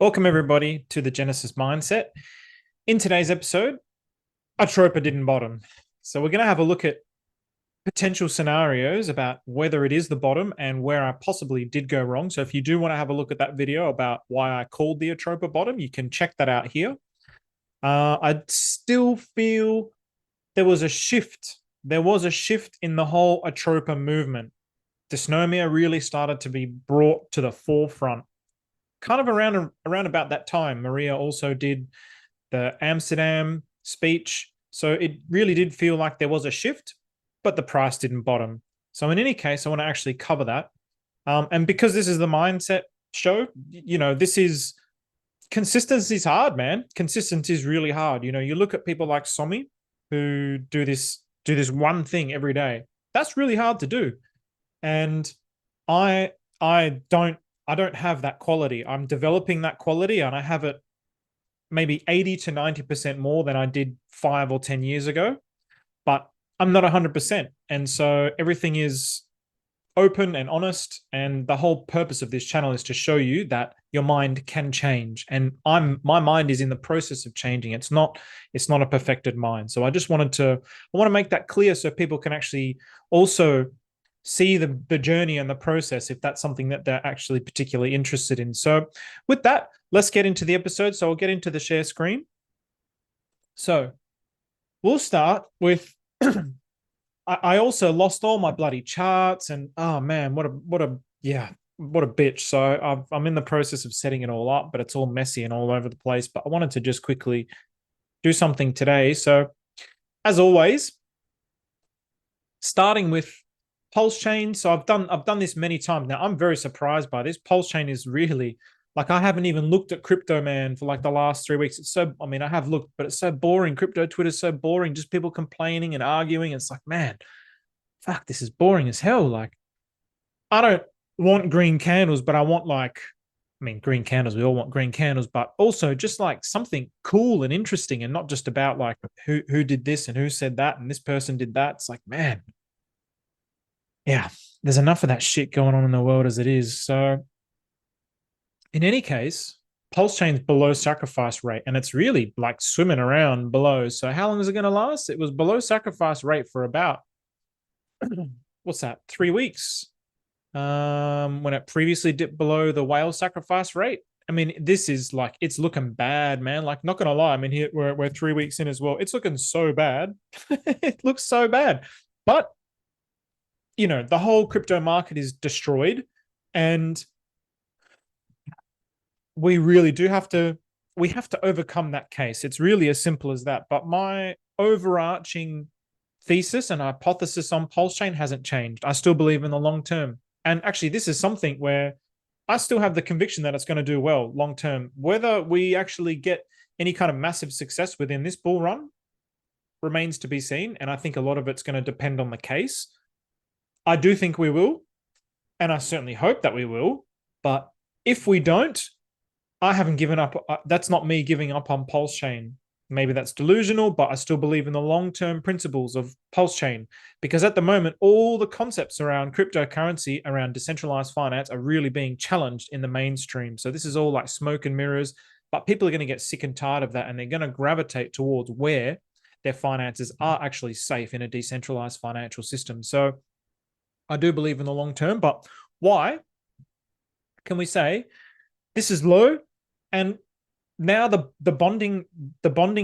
Welcome, everybody, to the Genesis Mindset. In today's episode, Atropa didn't bottom. So we're going to have a look at potential scenarios about whether it is the bottom and where I possibly did go wrong. So if you do want to have a look at that video about why I called the Atropa bottom, you can check that out here. I still feel there was a shift. There was a shift in the whole Atropa movement. Dysnomia really started to be brought to the forefront kind of around about that time. Maria also did the Amsterdam speech. So it really did feel like there was a shift, but the price didn't bottom. So in any case, I want to actually cover that. And because this is the mindset show, this is consistency is hard, man. Consistency is really hard. You look at people like Somi who do this one thing every day. That's really hard to do. And I I don't I don't have that quality. I'm developing that quality and I have it maybe 80 to 90% more than I did 5 or 10 years ago, but I'm not 100%. And so everything is open and honest. And the whole purpose of this channel is to show you that your mind can change. And my mind is in the process of changing. It's not a perfected mind. So I want to make that clear so people can actually also see the journey and the process if that's something that they're actually particularly interested in. So with that, let's get into the episode. So I'll get into the share screen. So we'll start with I also lost all my bloody charts and oh man, what a bitch. So I'm in the process of setting it all up, but it's all messy and all over the place. But I wanted to just quickly do something today. So as always, starting with PulseChain. So I've done this many times now. I'm very surprised by this. PulseChain is really like I haven't even looked at crypto, man, for like the last 3 weeks. It's so, I mean, I have looked, but it's so boring. Crypto Twitter's so boring. Just people complaining and arguing. It's like, man, fuck, this is boring as hell. Like, I don't want green candles, but I want green candles. We all want green candles, but also just like something cool and interesting, and not just about like who did this and who said that and this person did that. It's like, man, yeah, there's enough of that shit going on in the world as it is. So in any case, PulseChain's below sacrifice rate, and it's really like swimming around below. So how long is it going to last? It was below sacrifice rate for about what's that? 3 weeks. When it previously dipped below the whale sacrifice rate. I mean, this is like it's looking bad, man. Like, not gonna lie. I mean, here we're 3 weeks in as well. It's looking so bad. It looks so bad. But the whole crypto market is destroyed, and we really do have to overcome that case. It's really as simple as that. But my overarching thesis and hypothesis on PulseChain hasn't changed. I still believe in the long term. And actually, this is something where I still have the conviction that it's going to do well long term. Whether we actually get any kind of massive success within this bull run remains to be seen. And I think a lot of it's going to depend on the case. I do think we will, and I certainly hope that we will. But if we don't, I haven't given up. That's not me giving up on PulseChain. Maybe that's delusional, but I still believe in the long-term principles of PulseChain, because at the moment, all the concepts around cryptocurrency, around decentralized finance are really being challenged in the mainstream. So this is all like smoke and mirrors, but people are going to get sick and tired of that, and they're going to gravitate towards where their finances are actually safe in a decentralized financial system. So I do believe in the long term, but why can we say this is low? And now the bonding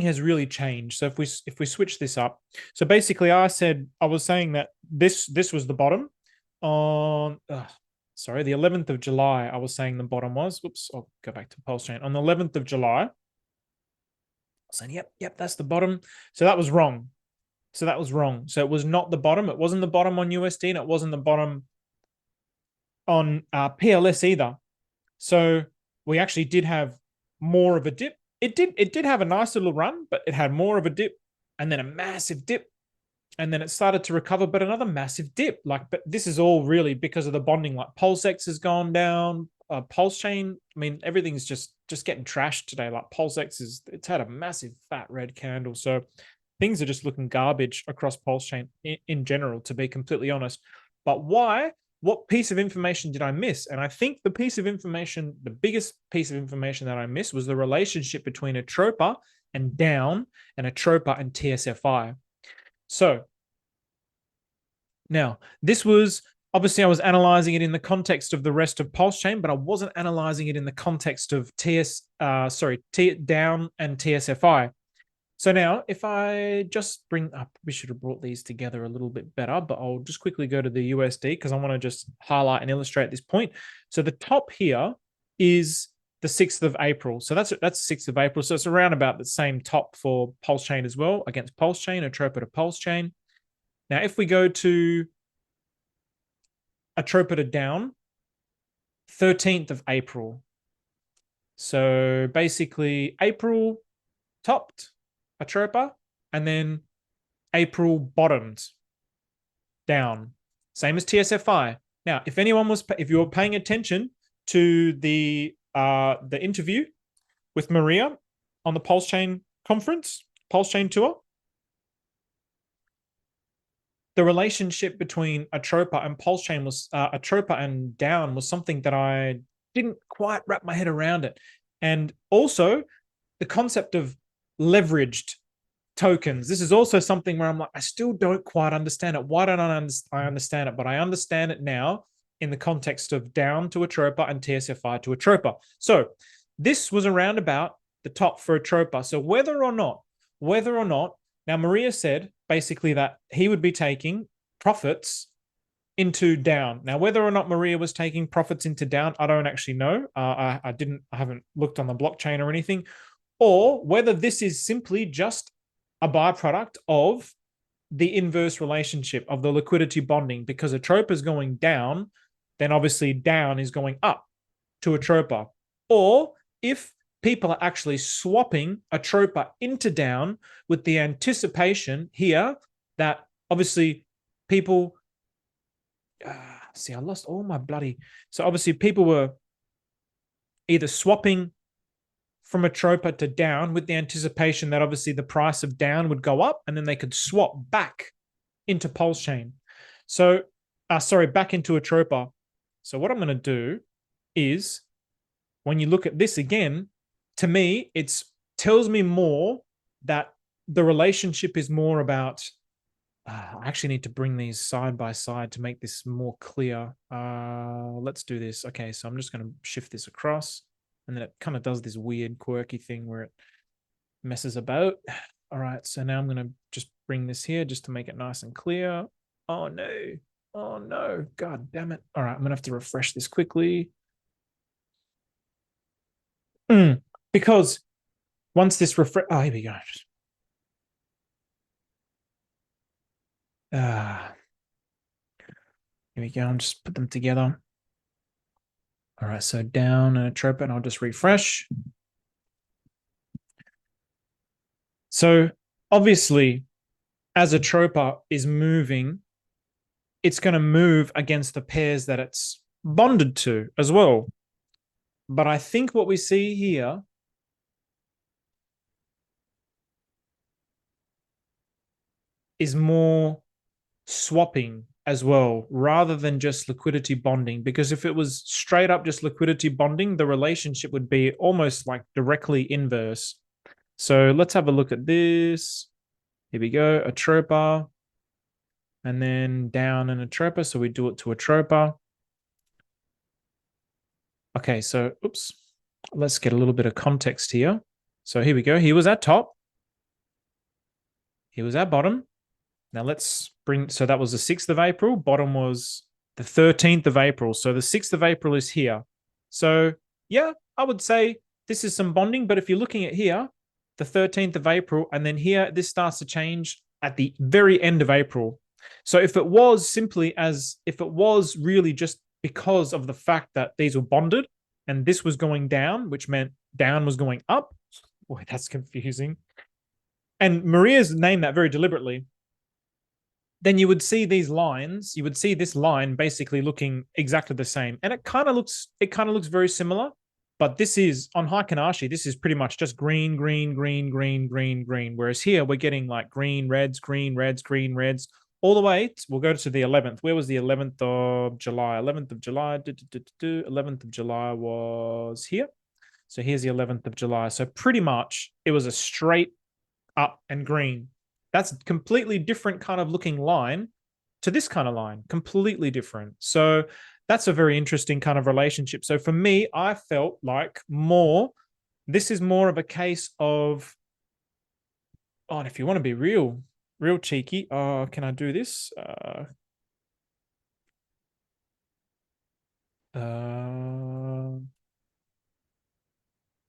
has really changed. So if we switch this up, so basically I was saying that this was the bottom on the 11th of July. I was saying the bottom was, whoops, I'll go back to PulseChain on the 11th of July. I was saying, yep, that's the bottom. So that was wrong. So it was not the bottom. It wasn't the bottom on USD, and it wasn't the bottom on PLS either. So we actually did have more of a dip. It did have a nice little run, but it had more of a dip, and then a massive dip, and then it started to recover, but another massive dip. But this is all really because of the bonding. Like PulseX has gone down, PulseChain. I mean, everything's just getting trashed today. Like PulseX it's had a massive fat red candle. So things are just looking garbage across PulseChain in general, to be completely honest. But why what piece of information did I miss? And I think the piece of information, the biggest piece of information that I missed was the relationship between Atropa and dOWN and Atropa and TSFI. So now this was obviously I was analyzing it in the context of the rest of PulseChain, but I wasn't analyzing it in the context of dOWN and TSFI. So now if I just bring up, we should have brought these together a little bit better, but I'll just quickly go to the USD because I want to just highlight and illustrate this point. So the top here is the 6th of April. So that's 6th of April. So it's around about the same top for PulseChain as well against PulseChain, Atropa to PulseChain. Now, if we go to Atropa to dOWN, 13th of April. So basically April topped Atropa and then April bottomed down. Same as TSFI. Now, if you were paying attention to the interview with Maria on the PulseChain conference, PulseChain tour, the relationship between Atropa and PulseChain was Atropa and dOWN was something that I didn't quite wrap my head around it. And also the concept of leveraged tokens. This is also something where I'm like, I still don't quite understand it. Why don't I understand it? But I understand it now in the context of dOWN to Atropa and TSFI to Atropa. So this was around about the top for Atropa. So whether or not, now Maria said basically that he would be taking profits into dOWN. Now, whether or not Maria was taking profits into dOWN, I don't actually know. I haven't looked on the blockchain or anything, or whether this is simply just a byproduct of the inverse relationship of the liquidity bonding, because Atropa is going down, then obviously dOWN is going up to Atropa. Or if people are actually swapping Atropa into dOWN with the anticipation here that obviously people, see, I lost all my bloody, so obviously people were either swapping from Atropa to dOWN with the anticipation that obviously the price of dOWN would go up and then they could swap back into PulseChain. So, back into Atropa. So what I'm going to do is, when you look at this again, to me, it tells me more that the relationship is more about, I actually need to bring these side by side to make this more clear. Let's do this. Okay, so I'm just going to shift this across, and then it kind of does this weird quirky thing where it messes about. All right, so now I'm going to just bring this here just to make it nice and clear. Oh no, God damn it. All right, I'm going to have to refresh this quickly. Because once this refresh, here we go. Here we go. I'll just put them together. All right, so dOWN and Atropa, and I'll just refresh. So obviously, as Atropa is moving, it's going to move against the pairs that it's bonded to as well. But I think what we see here is more swapping as well, rather than just liquidity bonding. Because if it was straight up just liquidity bonding, the relationship would be almost like directly inverse. So let's have a look at this. Here we go, Atropa, and then dOWN and Atropa. So we do it to Atropa. Okay, so oops, let's get a little bit of context here. So here we go. He was at top. He was at bottom. Now let's bring, so that was the 6th of April. Bottom was the 13th of April. So the 6th of April is here. So yeah, I would say this is some bonding, but if you're looking at here, the 13th of April, and then here, this starts to change at the very end of April. So if it was really just because of the fact that these were bonded and this was going down, which meant dOWN was going up. Boy, that's confusing. And Maria's named that very deliberately. Then you would see these lines, you would see this line basically looking exactly the same. And it kind of looks very similar, but this is on Hypothetical, this is pretty much just green, green, green, green, green, green. Whereas here we're getting like green, reds, all the way. We'll go to the 11th. Where was the 11th of July? 11th of July. 11th of July was here. So here's the 11th of July. So pretty much it was a straight up and green. That's a completely different kind of looking line to this kind of line. Completely different. So that's a very interesting kind of relationship. So for me, I felt like this is more of a case of, oh, and if you want to be real cheeky, can I do this?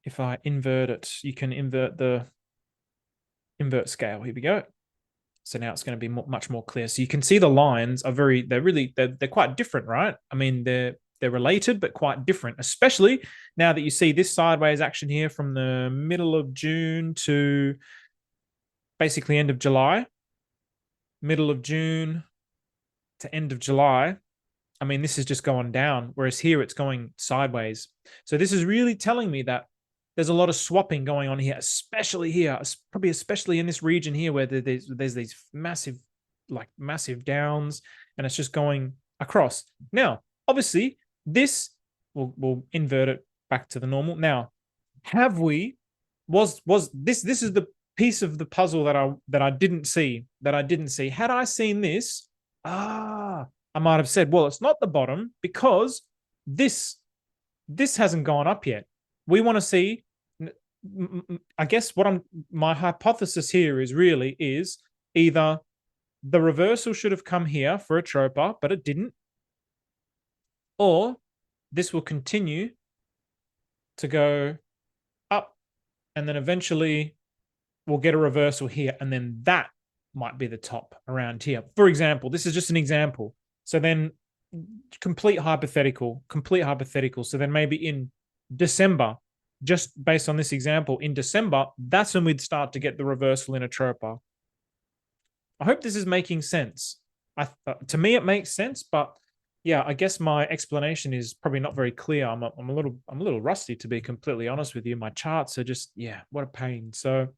If I invert it, you can invert scale. Here we go. So now it's going to be much more clear. So you can see the lines are they're quite different, right? I mean, they're related, but quite different, especially now that you see this sideways action here from the middle of June to basically end of July, middle of June to end of July. I mean, this is just going down, whereas here it's going sideways. So this is really telling me that there's a lot of swapping going on here, especially here, probably especially in this region here where there's these massive downs, and it's just going across. Now, obviously, this we'll invert it back to the normal. Now, was this is the piece of the puzzle that I didn't see. Had I seen this, I might have said, well, it's not the bottom because this hasn't gone up yet. We want to see, I guess my hypothesis here is either the reversal should have come here for Atropa, but it didn't, or this will continue to go up and then eventually we'll get a reversal here, and then that might be the top around here. For example, this is just an example. So then complete hypothetical. So then maybe in December, just based on this example, in December, that's when we'd start to get the reversal in Atropa. I hope this is making sense. To me, it makes sense, but yeah, I guess my explanation is probably not very clear. I'm a little rusty, to be completely honest with you. My charts are just, yeah, what a pain. So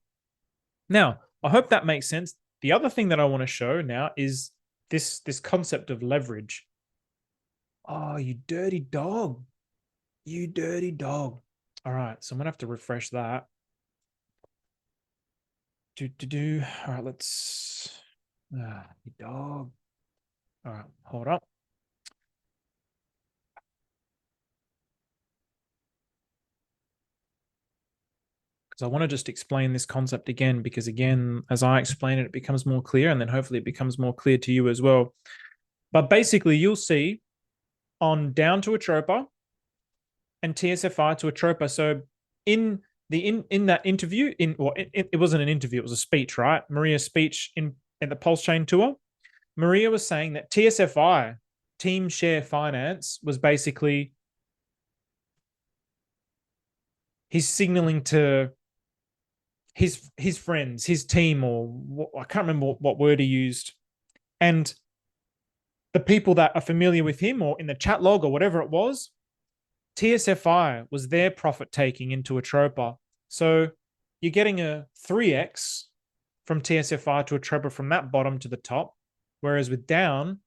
now I hope that makes sense. The other thing that I want to show now is this concept of leverage. Oh, you dirty dog. You dirty dog. All right, so I'm gonna have to refresh that. All right, let's you dog. All right, hold up. Because I want to just explain this concept again, because again, as I explain it, it becomes more clear, and then hopefully it becomes more clear to you as well. But basically, you'll see on down to Atropa and TSFI to Atropa. So in that interview, it wasn't an interview, it was a speech, right? Maria's speech at the PulseChain tour. Maria was saying that TSFI, Team Share Finance, was basically, he's signaling to his friends, his team, or I can't remember what word he used, and the people that are familiar with him or in the chat log or whatever it was, TSFI was their profit taking into Atropa. So you're getting a 3x from TSFI to Atropa from that bottom to the top, whereas with dOWN,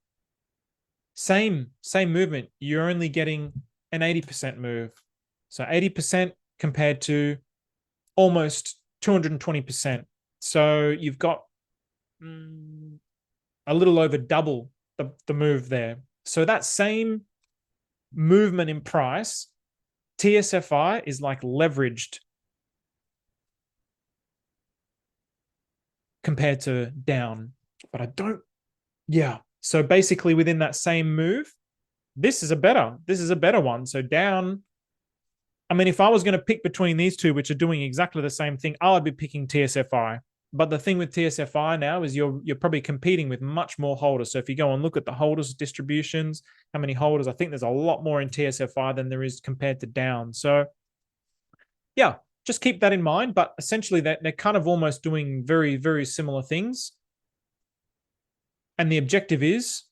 same movement, you're only getting an 80% move. So 80% compared to almost 220%. So you've got a little over double the move there. So that same movement in price, TSFI is like leveraged compared to dOWN. But I don't, yeah. So basically within that same move, this is a better one. So dOWN, I mean, if I was going to pick between these two, which are doing exactly the same thing, I would be picking TSFI. But the thing with TSFI now is you're probably competing with much more holders. So if you go and look at the holders distributions, how many holders, I think there's a lot more in TSFI than there is compared to dOWN. So yeah, just keep that in mind. But essentially they're kind of almost doing very, very similar things. And the objective is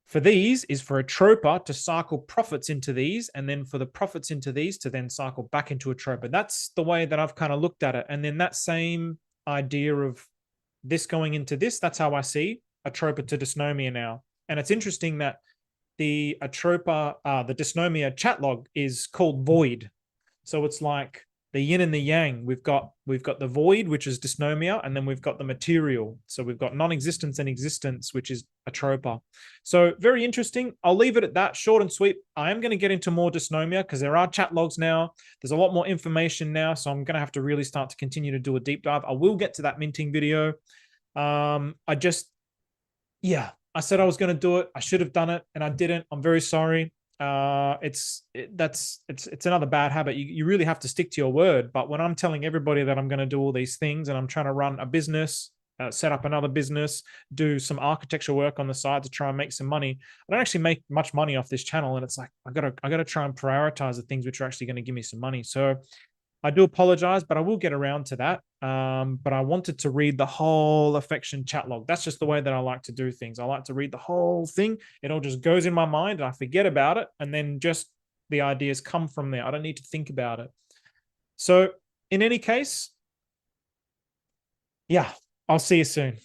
for these is for Atropa to cycle profits into these, and then for the profits into these to then cycle back into Atropa. That's the way that I've kind of looked at it. And then that same idea of this going into this, that's how I see Atropa to Dysnomia now. And it's interesting that the Atropa, the Dysnomia chat log is called void. So it's like the yin and the yang. We've got the void, which is Dysnomia, and then we've got the material. So we've got non-existence and existence, which is Atropa. So very interesting. I'll leave it at that, short and sweet. I am going to get into more Dysnomia because there are chat logs now. There's a lot more information now, so I'm going to have to really start to continue to do a deep dive. I will get to that minting video. I said I was going to do it. I should have done it, and I didn't. I'm very sorry. It's another bad habit. You really have to stick to your word. But when I'm telling everybody that I'm going to do all these things and I'm trying to run a business, set up another business, do some architecture work on the side to try and make some money, I don't actually make much money off this channel. And it's like I gotta try and prioritize the things which are actually going to give me some money. So I do apologize, but I will get around to that. But I wanted to read the whole affection chat log. That's just the way that I like to do things. I like to read the whole thing. It all just goes in my mind and I forget about it. And then just the ideas come from there. I don't need to think about it. So in any case, yeah, I'll see you soon.